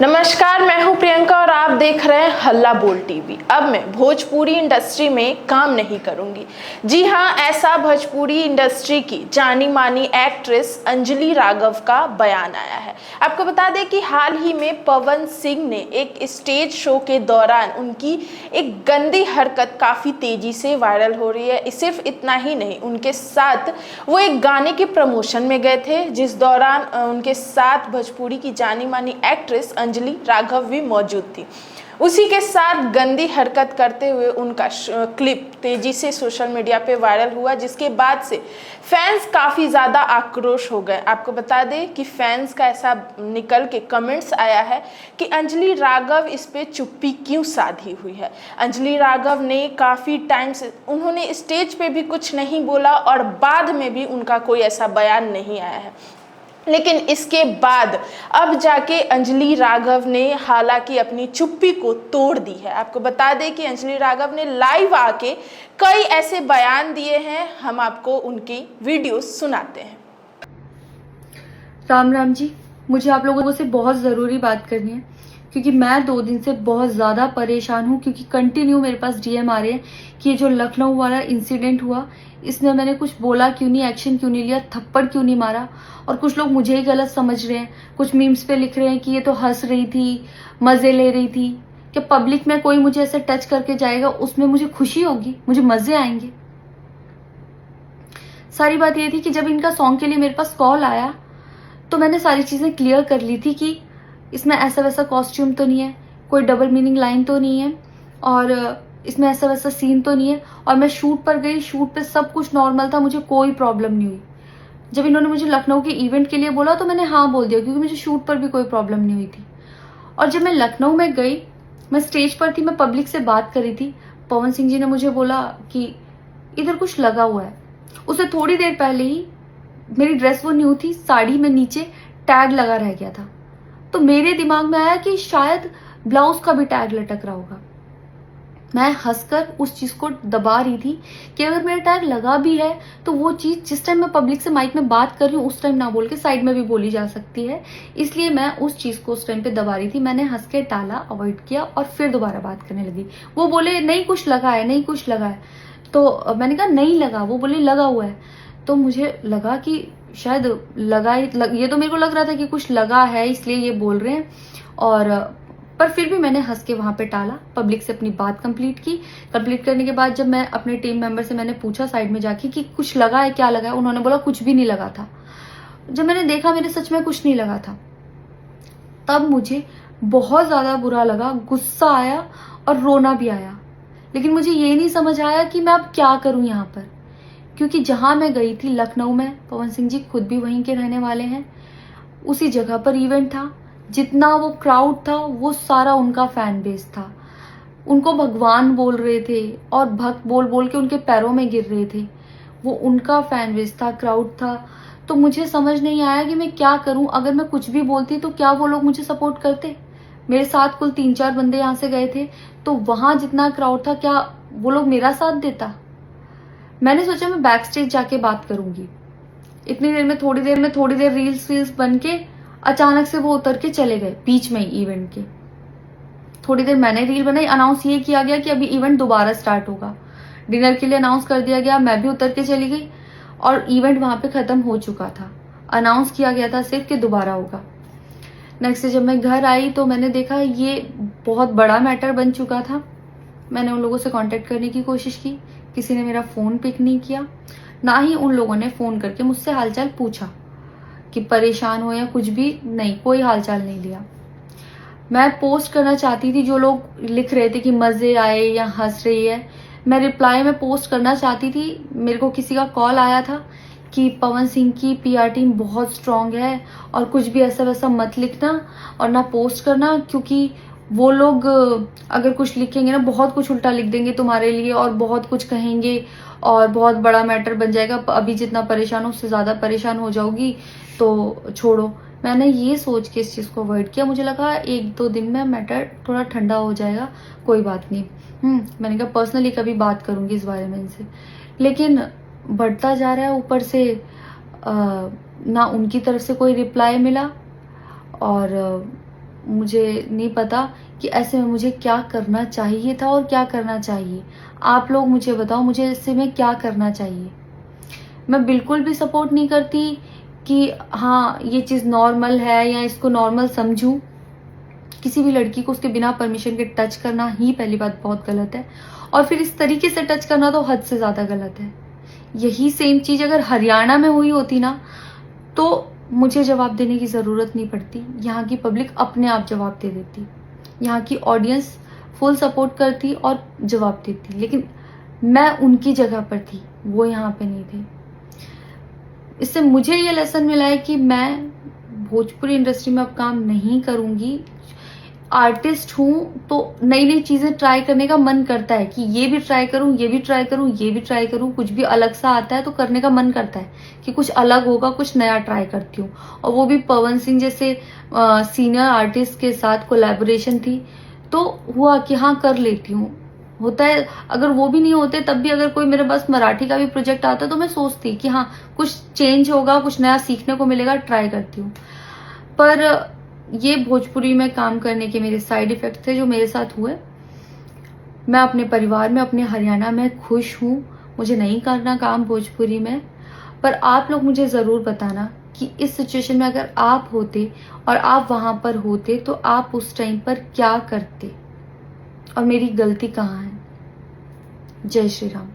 नमस्कार, मैं हूं प्रियंका और आप देख रहे हैं हल्ला बोल टीवी। अब मैं भोजपुरी इंडस्ट्री में काम नहीं करूंगी। जी हां, ऐसा भोजपुरी इंडस्ट्री की जानी मानी एक्ट्रेस अंजलि राघव का बयान आया है। आपको बता दें कि हाल ही में पवन सिंह ने एक स्टेज शो के दौरान उनकी एक गंदी हरकत काफ़ी तेज़ी से वायरल हो रही है। सिर्फ इतना ही नहीं, उनके साथ वो एक गाने के प्रमोशन में गए थे, जिस दौरान उनके साथ भोजपुरी की जानी मानी एक्ट्रेस अंजलि राघव भी मौजूद थी। उसी के साथ गंदी हरकत करते हुए उनका क्लिप तेजी से सोशल मीडिया पे वायरल हुआ, जिसके बाद से फैंस काफ़ी ज़्यादा आक्रोश हो गए। आपको बता दें कि फैंस का ऐसा निकल के कमेंट्स आया है कि अंजलि राघव इस पे चुप्पी क्यों साधी हुई है। अंजलि राघव ने काफ़ी टाइम से उन्होंने स्टेज पे भी कुछ नहीं बोला और बाद में भी उनका कोई ऐसा बयान नहीं आया है। लेकिन इसके बाद अब जाके अंजलि राघव ने हालांकि अपनी चुप्पी को तोड़ दी है। आपको बता दें कि अंजलि राघव ने लाइव आके कई ऐसे बयान दिए हैं। हम आपको उनकी वीडियो सुनाते हैं। राम राम जी, मुझे आप लोगों से बहुत ज़रूरी बात करनी है क्योंकि मैं 2 दिन से बहुत ज़्यादा परेशान हूँ क्योंकि कंटिन्यू मेरे पास डीएम आ रहे हैं कि ये जो लखनऊ वाला इंसिडेंट हुआ, इसमें मैंने कुछ बोला क्यों नहीं, एक्शन क्यों नहीं लिया, थप्पड़ क्यों नहीं मारा। और कुछ लोग मुझे ही गलत समझ रहे हैं। कुछ मीम्स पे लिख रहे हैं कि ये तो हंस रही थी, मज़े ले रही थी। कि पब्लिक में कोई मुझे ऐसे टच करके जाएगा, उसमें मुझे खुशी होगी, मुझे मज़े आएंगे। सारी बात ये थी कि जब इनका सॉन्ग के लिए मेरे पास कॉल आया तो मैंने सारी चीज़ें क्लियर कर ली थी कि इसमें ऐसा वैसा कॉस्ट्यूम तो नहीं है, कोई डबल मीनिंग लाइन तो नहीं है और इसमें ऐसा वैसा सीन तो नहीं है। और मैं शूट पर गई, शूट पे सब कुछ नॉर्मल था, मुझे कोई प्रॉब्लम नहीं हुई। जब इन्होंने मुझे लखनऊ के इवेंट के लिए बोला तो मैंने हाँ बोल दिया क्योंकि मुझे शूट पर भी कोई प्रॉब्लम नहीं हुई थी। और जब मैं लखनऊ में गई, मैं स्टेज पर थी, मैं पब्लिक से बात कर रही थी, पवन सिंह जी ने मुझे बोला कि इधर कुछ लगा हुआ है। उससे थोड़ी देर पहले ही मेरी ड्रेस वो न्यू थी, साड़ी में नीचे टैग लगा रह गया था। तो मेरे दिमाग में आया कि शायद ब्लाउज का भी टैग लटक रहा होगा। मैं हंसकर उस चीज को दबा रही थी कि अगर मेरा टैग लगा भी है तो वो चीज जिस टाइम मैं पब्लिक से माइक में बात कर रही हूँ उस टाइम ना बोल के साइड में भी बोली जा सकती है, इसलिए मैं उस चीज को उस टाइम पे दबा रही थी। मैंने हंस के टाला, अवॉइड किया और फिर दोबारा बात करने लगी। वो बोले नहीं कुछ लगा है, नहीं कुछ लगा है। तो मैंने कहा नहीं लगा, वो बोले लगा हुआ है। तो मुझे लगा कि शायद ये तो मेरे को लग रहा था कि कुछ लगा है इसलिए ये बोल रहे हैं। और पर फिर भी मैंने हंस के वहां पे टाला, पब्लिक से अपनी बात कंप्लीट की। कंप्लीट करने के बाद जब मैं अपने टीम मेंबर से मैंने पूछा साइड में जाके कि कुछ लगा है, क्या लगा है, उन्होंने बोला कुछ भी नहीं लगा था। जब मैंने देखा मेरे सच में कुछ नहीं लगा था, तब मुझे बहुत ज्यादा बुरा लगा, गुस्सा आया और रोना भी आया। लेकिन मुझे ये नहीं समझ आया कि मैं अब क्या करूं यहाँ पर, क्योंकि जहां मैं गई थी लखनऊ में, पवन सिंह जी खुद भी वहीं के रहने वाले हैं, उसी जगह पर इवेंट था। जितना वो क्राउड था वो सारा उनका फैन बेस था। उनको भगवान बोल रहे थे और भक्त बोल बोल के उनके पैरों में गिर रहे थे। वो उनका फैन बेस था, क्राउड था। तो मुझे समझ नहीं आया कि मैं क्या करूं। अगर मैं कुछ भी बोलती तो क्या वो लोग मुझे सपोर्ट करते। मेरे साथ कुल 3-4 बंदे यहाँ से गए थे, तो वहां जितना क्राउड था क्या वो लोग मेरा साथ देता। मैंने सोचा मैं बैक स्टेज जाके बात करूंगी। इतनी देर में थोड़ी देर रील्स बन के अचानक से वो उतर के चले गए बीच में ही इवेंट के। थोड़ी देर मैंने रील बनाई, अनाउंस ये किया गया कि अभी इवेंट दोबारा स्टार्ट होगा। डिनर के लिए अनाउंस कर दिया गया, मैं भी उतर के चली गई और इवेंट वहां पे खत्म हो चुका था। अनाउंस किया गया था सिर्फ कि दोबारा होगा। नेक्स्ट जब मैं घर आई तो मैंने देखा ये बहुत बड़ा मैटर बन चुका था। मैंने उन लोगों से कांटेक्ट करने की कोशिश की, किसी ने मेरा फोन पिक नहीं किया, ना ही उन लोगों ने फोन करके मुझसे हालचाल पूछा कि परेशान हो या कुछ भी, नहीं, कोई हालचाल नहीं लिया। मैं पोस्ट करना चाहती थी, जो लोग लिख रहे थे कि मजे आए या हंस रही है, मैं रिप्लाई में पोस्ट करना चाहती थी। मेरे को किसी का कॉल आया था कि पवन सिंह की पीआर टीम बहुत स्ट्रांग है और कुछ भी ऐसा वैसा मत लिखना और ना पोस्ट करना, क्योंकि वो लोग अगर कुछ लिखेंगे ना बहुत कुछ उल्टा लिख देंगे तुम्हारे लिए और बहुत कुछ कहेंगे और बहुत बड़ा मैटर बन जाएगा। अभी जितना परेशान हो उससे ज्यादा परेशान हो जाओगी, तो छोड़ो। मैंने ये सोच के इस चीज को अवॉइड किया। मुझे लगा 1-2 दिन में मैटर थोड़ा ठंडा हो जाएगा, कोई बात नहीं। मैंने कहा पर्सनली कभी बात करूंगी इस बारे में इनसे। लेकिन बढ़ता जा रहा है, ऊपर से ना उनकी तरफ से कोई रिप्लाई मिला और मुझे नहीं पता कि ऐसे में मुझे क्या करना चाहिए था और क्या करना चाहिए। आप लोग मुझे बताओ, मुझे ऐसे में क्या करना चाहिए। मैं बिल्कुल भी सपोर्ट नहीं करती कि हाँ ये चीज़ नॉर्मल है या इसको नॉर्मल समझूं। किसी भी लड़की को उसके बिना परमिशन के टच करना ही पहली बात बहुत गलत है, और फिर इस तरीके से टच करना तो हद से ज़्यादा गलत है। यही सेम चीज़ अगर हरियाणा में हुई होती ना तो मुझे जवाब देने की ज़रूरत नहीं पड़ती, यहाँ की पब्लिक अपने आप जवाब दे देती, यहाँ की ऑडियंस फुल सपोर्ट करती और जवाब देती। लेकिन मैं उनकी जगह पर थी, वो यहाँ पे नहीं थे। इससे मुझे ये लेसन मिला है कि मैं भोजपुरी इंडस्ट्री में अब काम नहीं करूँगी। आर्टिस्ट हूँ तो नई नई चीज़ें ट्राई करने का मन करता है कि ये भी ट्राई करूँ, ये भी ट्राई करूँ, ये भी ट्राई करूँ। कुछ भी अलग सा आता है तो करने का मन करता है कि कुछ अलग होगा, कुछ नया ट्राई करती हूँ। और वो भी पवन सिंह जैसे सीनियर आर्टिस्ट के साथ कोलैबोरेशन थी तो हुआ कि हाँ कर लेती हूँ। होता है, अगर वो भी नहीं होते तब भी अगर कोई मेरे पास मराठी का भी प्रोजेक्ट आता तो मैं सोचती कि हाँ कुछ चेंज होगा, कुछ नया सीखने को मिलेगा, ट्राई करती हूँ। पर ये भोजपुरी में काम करने के मेरे साइड इफेक्ट थे जो मेरे साथ हुए। मैं अपने परिवार में, अपने हरियाणा में खुश हूँ, मुझे नहीं करना काम भोजपुरी में। पर आप लोग मुझे ज़रूर बताना कि इस सिचुएशन में अगर आप होते और आप वहाँ पर होते तो आप उस टाइम पर क्या करते और मेरी गलती कहाँ है। जय श्री राम।